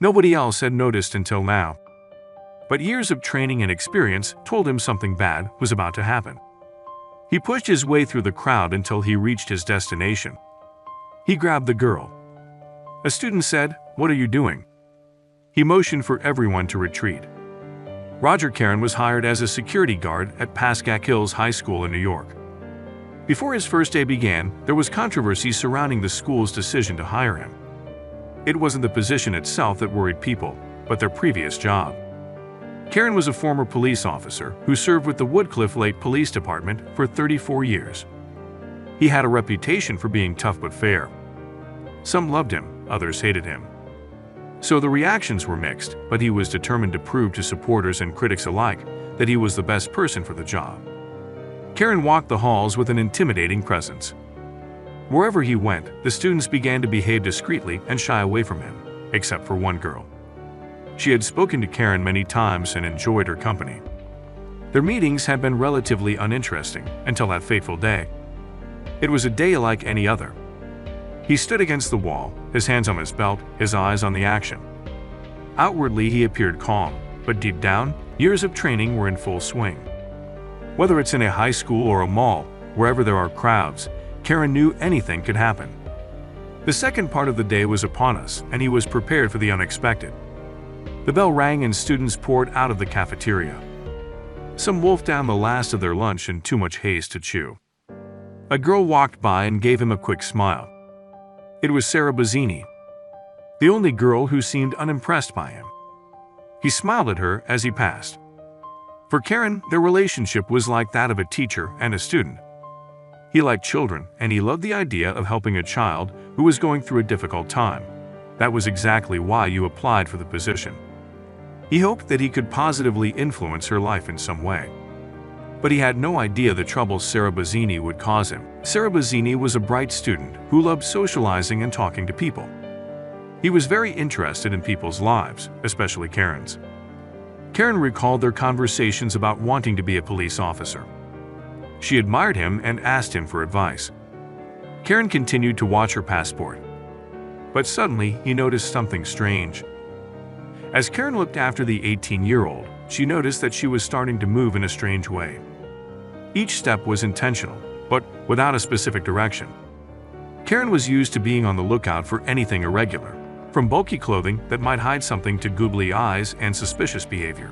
Nobody else had noticed until now. But years of training and experience told him something bad was about to happen. He pushed his way through the crowd until he reached his destination. He grabbed the girl. A student said, "What are you doing?" He motioned for everyone to retreat. Roger Karen was hired as a security guard at Pascack Hills High School in New York. Before his first day began, there was controversy surrounding the school's decision to hire him. It wasn't the position itself that worried people, but their previous job. Karen was a former police officer who served with the Woodcliff Lake Police Department for 34 years. He had a reputation for being tough but fair. Some loved him, others hated him. So the reactions were mixed, but he was determined to prove to supporters and critics alike that he was the best person for the job. Karen walked the halls with an intimidating presence. Wherever he went, the students began to behave discreetly and shy away from him, except for one girl. She had spoken to Karen many times and enjoyed her company. Their meetings had been relatively uninteresting until that fateful day. It was a day like any other. He stood against the wall, his hands on his belt, his eyes on the action. Outwardly, he appeared calm, but deep down, years of training were in full swing. Whether it's in a high school or a mall, wherever there are crowds, Karen knew anything could happen. The second part of the day was upon us, and he was prepared for the unexpected. The bell rang and students poured out of the cafeteria. Some wolfed down the last of their lunch in too much haste to chew. A girl walked by and gave him a quick smile. It was Sarah Bazzini, the only girl who seemed unimpressed by him. He smiled at her as he passed. For Karen, their relationship was like that of a teacher and a student. He liked children, and he loved the idea of helping a child who was going through a difficult time. That was exactly why you applied for the position. He hoped that he could positively influence her life in some way. But he had no idea the trouble Sarah Bazzini would cause him. Sarah Bazzini was a bright student who loved socializing and talking to people. He was very interested in people's lives, especially Karen's. Karen recalled their conversations about wanting to be a police officer. She admired him and asked him for advice. Karen continued to watch her passport. But suddenly, he noticed something strange. As Karen looked after the 18-year-old, she noticed that she was starting to move in a strange way. Each step was intentional, but without a specific direction. Karen was used to being on the lookout for anything irregular, from bulky clothing that might hide something to googly eyes and suspicious behavior.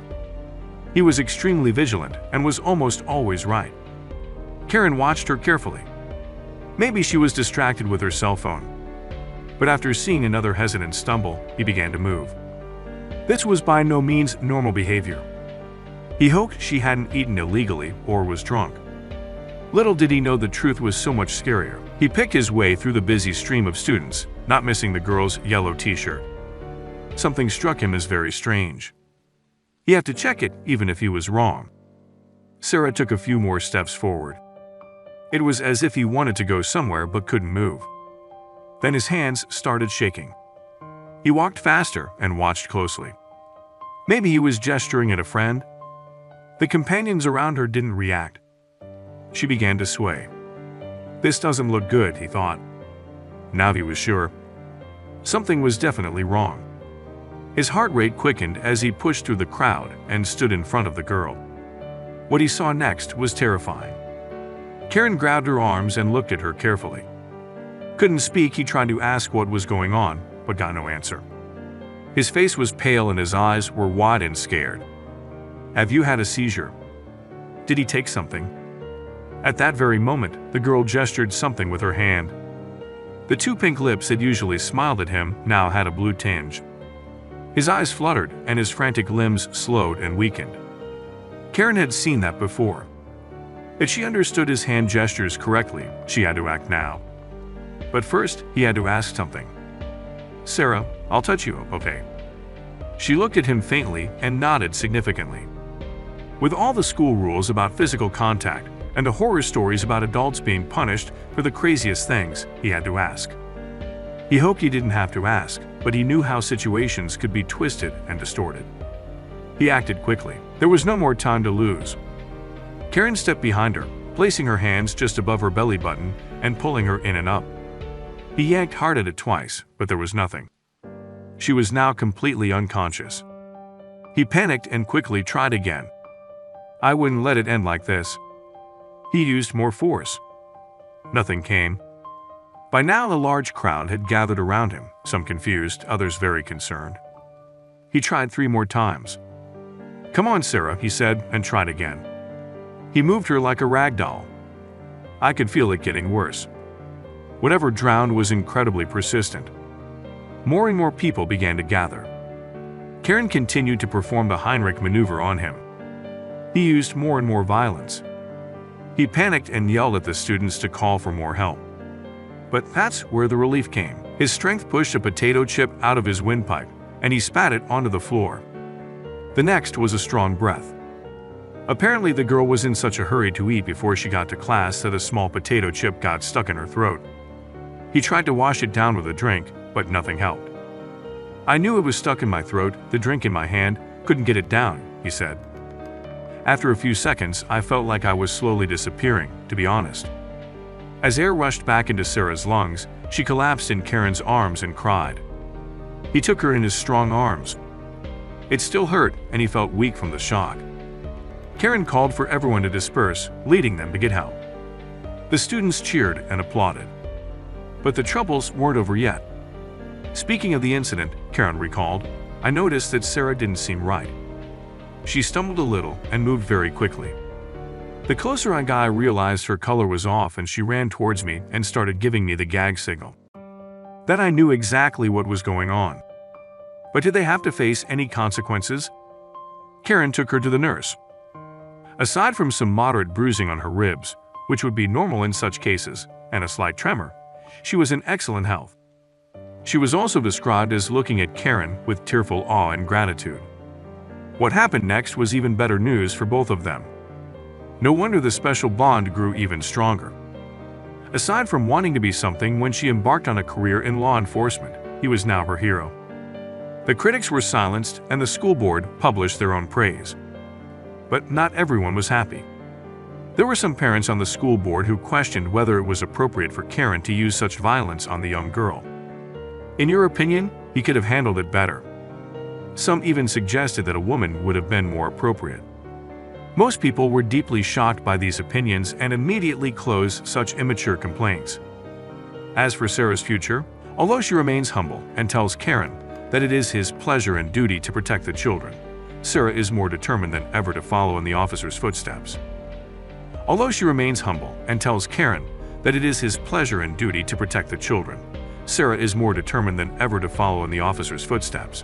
He was extremely vigilant and was almost always right. Karen watched her carefully. Maybe she was distracted with her cell phone. But after seeing another hesitant stumble, he began to move. This was by no means normal behavior. He hoped she hadn't eaten illegally or was drunk. Little did he know the truth was so much scarier. He picked his way through the busy stream of students, not missing the girl's yellow t-shirt. Something struck him as very strange. He had to check it even if he was wrong. Sarah took a few more steps forward. It was as if he wanted to go somewhere but couldn't move. Then his hands started shaking. He walked faster and watched closely. Maybe he was gesturing at a friend. The companions around her didn't react. She began to sway. This doesn't look good, he thought. Now he was sure. Something was definitely wrong. His heart rate quickened as he pushed through the crowd and stood in front of the girl. What he saw next was terrifying. Karen grabbed her arms and looked at her carefully. Couldn't speak, he tried to ask what was going on, but got no answer. His face was pale and his eyes were wide and scared. Have you had a seizure? Did he take something? At that very moment, the girl gestured something with her hand. The two pink lips that usually smiled at him now had a blue tinge. His eyes fluttered and his frantic limbs slowed and weakened. Karen had seen that before. If she understood his hand gestures correctly, she had to act now. But first, he had to ask something. Sarah, I'll touch you, okay? She looked at him faintly and nodded significantly. With all the school rules about physical contact and the horror stories about adults being punished for the craziest things, he had to ask. He hoped he didn't have to ask, but he knew how situations could be twisted and distorted. He acted quickly. There was no more time to lose. Karen stepped behind her, placing her hands just above her belly button and pulling her in and up. He yanked hard at it twice, but there was nothing. She was now completely unconscious. He panicked and quickly tried again. I wouldn't let it end like this. He used more force. Nothing came. By now, a large crowd had gathered around him, some confused, others very concerned. He tried 3 more times. "Come on, Sarah," he said, and tried again. He moved her like a rag doll. I could feel it getting worse. Whatever drowned was incredibly persistent. More and more people began to gather. Karen continued to perform the Heinrich maneuver on him. He used more and more violence. He panicked and yelled at the students to call for more help. But that's where the relief came. His strength pushed a potato chip out of his windpipe, and he spat it onto the floor. The next was a strong breath. Apparently, the girl was in such a hurry to eat before she got to class that a small potato chip got stuck in her throat. He tried to wash it down with a drink, but nothing helped. "I knew it was stuck in my throat, the drink in my hand, couldn't get it down," he said. After a few seconds, I felt like I was slowly disappearing, to be honest. As air rushed back into Sarah's lungs, she collapsed in Karen's arms and cried. He took her in his strong arms. It still hurt, and he felt weak from the shock. Karen called for everyone to disperse, leading them to get help. The students cheered and applauded. But the troubles weren't over yet. Speaking of the incident, Karen recalled, "I noticed that Sarah didn't seem right. She stumbled a little and moved very quickly. The closer I got, I realized her color was off and she ran towards me and started giving me the gag signal. Then I knew exactly what was going on. But did they have to face any consequences?" Karen took her to the nurse. Aside from some moderate bruising on her ribs, which would be normal in such cases, and a slight tremor, she was in excellent health. She was also described as looking at Karen with tearful awe and gratitude. What happened next was even better news for both of them. No wonder the special bond grew even stronger. Aside from wanting to be something when she embarked on a career in law enforcement, he was now her hero. The critics were silenced and the school board published their own praise. But not everyone was happy. There were some parents on the school board who questioned whether it was appropriate for Karen to use such violence on the young girl. In your opinion, he could have handled it better. Some even suggested that a woman would have been more appropriate. Most people were deeply shocked by these opinions and immediately closed such immature complaints. As for Sarah's future, although she remains humble and tells Karen that it is his pleasure and duty to protect the children, Sarah is more determined than ever to follow in the officer's footsteps. Although she remains humble and tells Karen that it is his pleasure and duty to protect the children, Sarah is more determined than ever to follow in the officer's footsteps.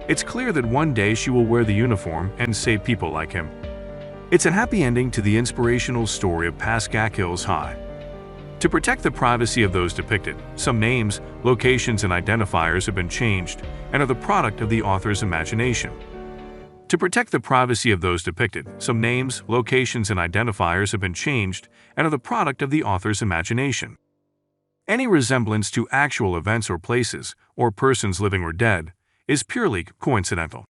It's clear that one day she will wear the uniform and save people like him. It's a happy ending to the inspirational story of Pascack Hills High. To protect the privacy of those depicted, some names, locations, and identifiers have been changed and are the product of the author's imagination. To protect the privacy of those depicted, some names, locations, and identifiers have been changed and are the product of the author's imagination. Any resemblance to actual events or places, or persons living or dead, is purely coincidental.